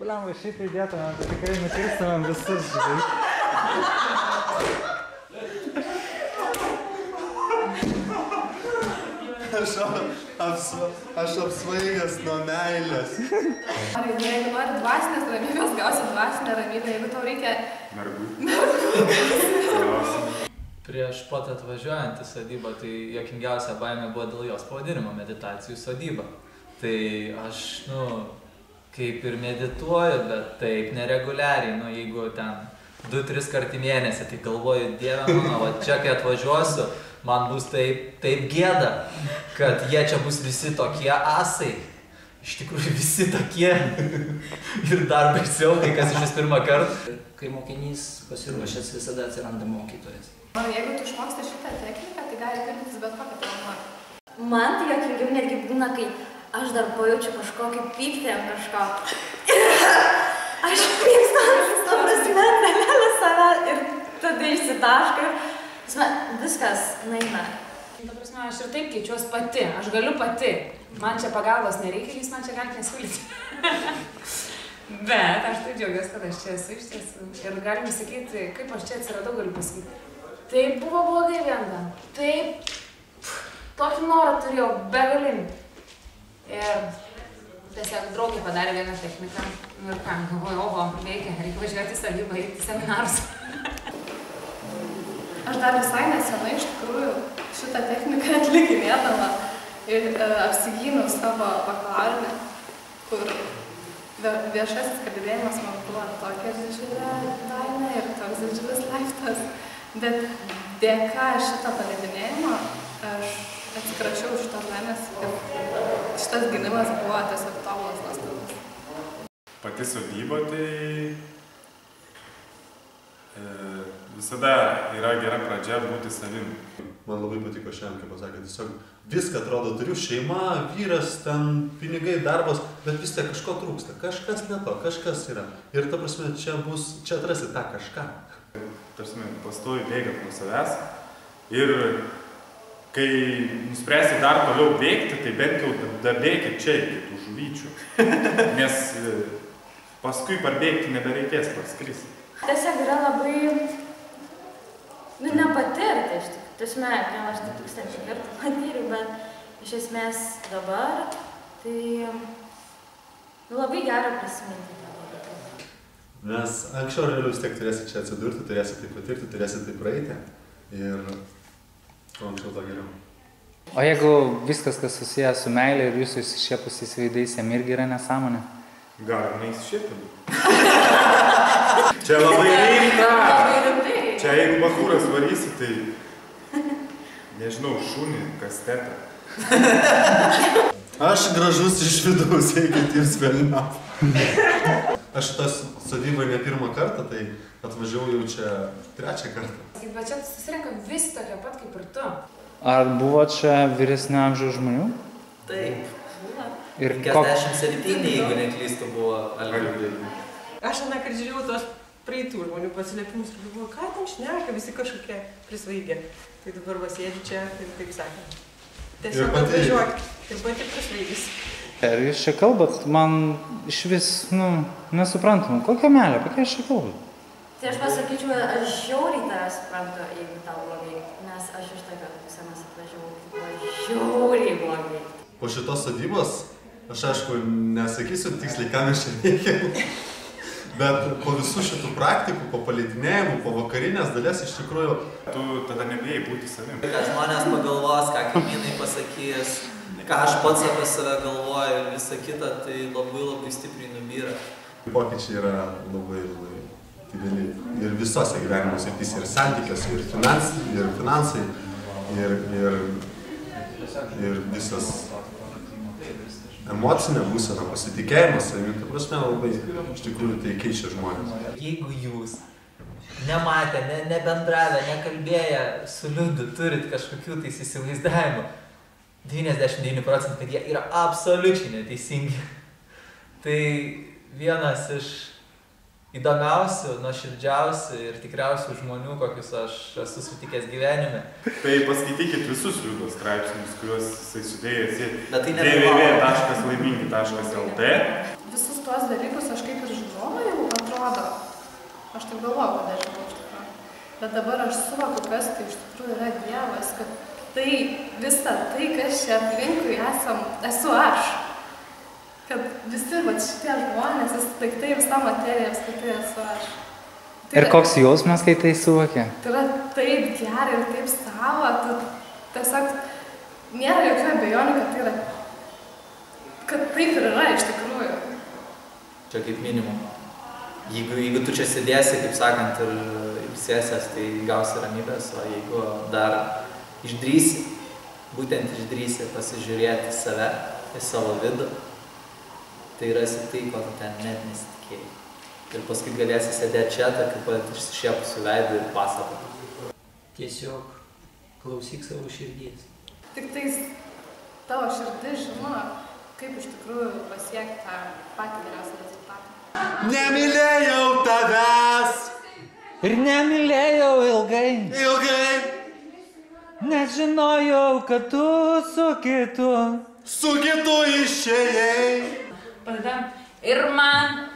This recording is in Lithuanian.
Bliam, va šitą įdėtumėm, tai tikrai nukirstumėm visus, žinai. Aš apsvaigęs nuo meilės. Jeigu nori dvasinės ramybės, gausi dvasinę ramybę, jeigu tau reikia... Mergų. Prieš pat atvažiuojant į sodybą, tai juokingiausia baimė buvo dėl jos pavadinimo – meditacijų sodyba. Tai aš, kaip ir medituoju, bet taip nereguliariai, jeigu ten 2-3 kartų į mėnesį, tai galvoju, Dieve mano, va čia kai atvažiuosiu, man bus taip gėda, kad jie čia bus visi tokie asai. Iš tikrųjų visi tokie ir dar baisiau, kai kas iš vis pirmą kartą. Kai mokinys pasiruošęs, visada atsiranda mokytojas. Jeigu tu išmoksti šitą techniką, tai gali pirktis bet kokią traumą. Man tai juokingiau netgi būna, kai aš dar pajaučiu kažkokį pyktį ant kažko. Aš pykstu ant save ir tada išsitaškai. Viskas naina. Ta prasme, aš ir taip keičiuos pati, aš galiu pati. Man čia pagalbos nereikia, jūs man čia galite nesiūlyti. Bet aš taip džiaugiuosi, kad aš čia esu iš tiesų. Ir galim sakyti, kaip aš čia atsiradau, galiu pasakyti. Taip buvo blogai viena. Taip, tokį norą turėjau, begalinį. Ir tiesiog draugė padarė vieną techniką. Ir ką, galvoju, oho, veikia, reikia važiuoti į sodybą, eiti į seminarus. Aš dar visai nesenai iš tikrųjų šitą techniką atlikinėdama ir apsigynau savo bakalaurinę, kur viešasis kalbėjimas man buvo tokia didžiulė baimė ir toks didžiulis laiptas. Bet dėka šito paleidinėjimo aš atsikračiau šitos baimės ir šitas gynimas buvo tiesiog tobulas nuostabus. Pati sodyba tai visada yra gera pradžia būti savim. Man labai patiko šiandien, kaip pasakė, tiesiog viską atrodo, turiu šeima, vyras, ten pinigai, darbas, bet vis tiek kažko trūksta, kažkas ne to, kažkas yra. Ir ta prasme, čia atrasi tą kažką. Tarsi, pastovi bėgat nuo savęs ir kai nuspręsi dar toliau bėgti, tai bent jau dabėkit čia iki tų žuvyčių, nes paskui parbėgti nebereikės, parskristi. Tiesiog yra labai, nepatirti iš tikrųjų. Tiesme, aš 1000 kartų patyriu, bet iš esmės dabar, tai labai gera prisiminti. Nes anksčiau realiai vis tiek turėsi čia atsidurti, turėsi tai patirti, turėsi tai praeiti ir anksčiau to geriau. O jeigu viskas, kas susijęs su meilė ir jūsų išsišiepusiais veidais, jam irgi yra nesąmonė? Gal neįsišiepim. Čia labai rimta. Čia jeigu bachūras varysi, tai nežinau, šunį, kastetą. Aš gražus iš vidaus, eikit jūs velniau. Aš šitas sodybą ne pirmą kartą, tai atvažiavau jau čia 3 kartą. Bet čia susirenka visi tokie pat kaip ir tu. Ar buvo čia vyresnio amžiaus žmonių? Taip. Ir 57, jeigu neklystu, buvo Algirdai. Aš kad žiūrėjau tos praeitų žmonių pasiliepimus ir galvoju, ką tam šneka, visi kažkokie prisvaigė. Tai dabar va sėdžiu čia ir taip sakė. Tiesiog atvažiuok ir pati prisvaigys. Ir jūs čia kalbat, man iš vis, nesuprantam, kokią meilę, apie ką jūs čia kalbat? Tai aš pasakyčiau, aš žiauriai tave suprantu, jeigu tau blogai, nes aš iš tokio būsenos atvažiavau, žiauriai blogai. Po šitos sodybos, aš aišku nesakysiu tiksliai, ką mes čia veikiam, bet po visų šitų praktikų, po paleidinėjimų, po vakarinės dalies iš tikrųjų... Tu tada nebijai būti savim. Ką žmonės pagalvos, ką kaimynai pasakys, ką aš pats apie save galvoju ir visa kita, tai labai stipriai nubyra. Pokyčiai yra labai dideli ir visose gyvenimo srityse, ir santykiuose, ir finansai, ir visas emocinė būsena, pasitikėjimas savimi, ta prasme labai iš tikrųjų tai keičia žmonės. Jeigu jūs nematę, nebendravę, nekalbėję su liudu turit kažkokių tais įsivaizdavimų, 99%, kad jie yra absoliučiai neteisingi. Tai vienas iš įdomiausių, nuoširdžiausių ir tikriausių žmonių, kokius aš esu sutikęs gyvenime. Tai paskaitykit visus Liudos straipsnius, kuriuos jisai sudėjęs į www.laimingi.lt. Visus tuos dalykus aš kaip ir Aš taip galvoju, kad aš žinau iš tikrųjų. Bet dabar aš suvokiu, kas tai iš tikrųjų yra Dievas, kad tai visa tai, kas čia aplinkui esu aš. Kad visi šitie žmonės, visi daiktai, visa materija, apskritai esu aš. Ir koks jausmas, kai tai suvokia? Tai yra taip gerai ir taip sava, tu tiesiog nėra jokių abejonių, kad tai yra, kad taip ir yra iš tikrųjų. Čia kaip minimum. Jeigu tu čia sėdėsi, kaip sakant, ir ilsėsies, tai gausi ramybės, o jeigu dar išdrįsi, būtent išdrįsi pasižiūrėti save, į savo vidų, tai rasi tai, ko tu ten net nesitikėjai. Ir paskui galėsi sėdėti čia, tai kaip pat išsišiepusiu veidu ir pasakoti. Tiesiog klausyk savo širdies. Tik tais tavo širdis žino, kaip iš tikrųjų pasiekti tą patį geriausią rezultatą. Nemylėjau tavęs. Ir nemylėjau ilgai. Ilgai. Nes žinojau, kad tu su kitu išėjai. Pradedam. Ir man